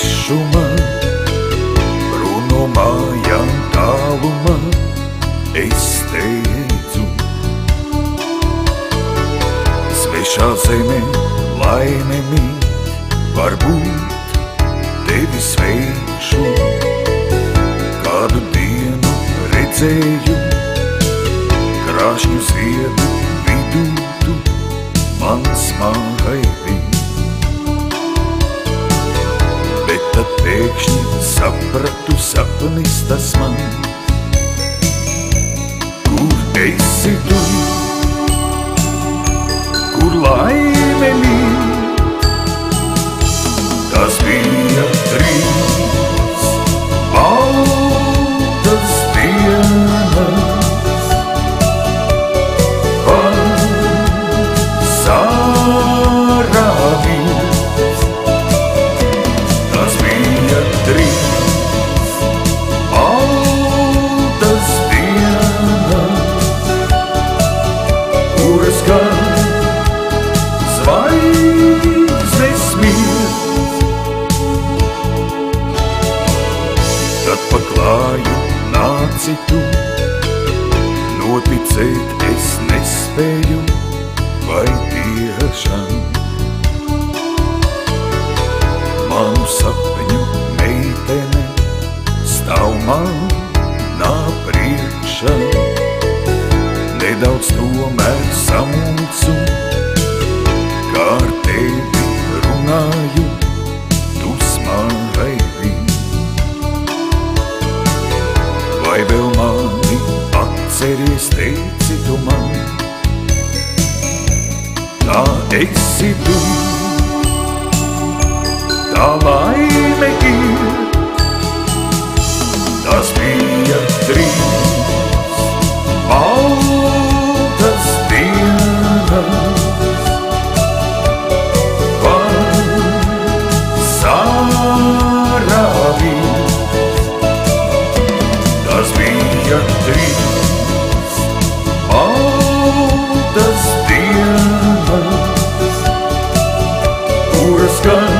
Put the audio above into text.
svešumā, prom no mājām tālumā, es teicu. Svešā zemē laime mīt, varbūt tevi sveišu. Kādu dienu redzēju, krāšņu ziedu vidū tu mans mājaini. Bet tad pēkšņi sapratu, sapnis tas man, kur esi tu, kur laime mīt. Tas bija trīs baltas dienas, paklāju nāci tu, noticēt es nespēju, vai tiešām manu sapņu meitene stāv manā priekšā. Nedaudz tomēr samulcu, kā ar tevi runāju, tu smaivi. Vai vēl mani atceries, teici tu man, tā esi tu, tā laime ir. Tas bija trīs baltas dienas, trīs baltas dienas, kuras gan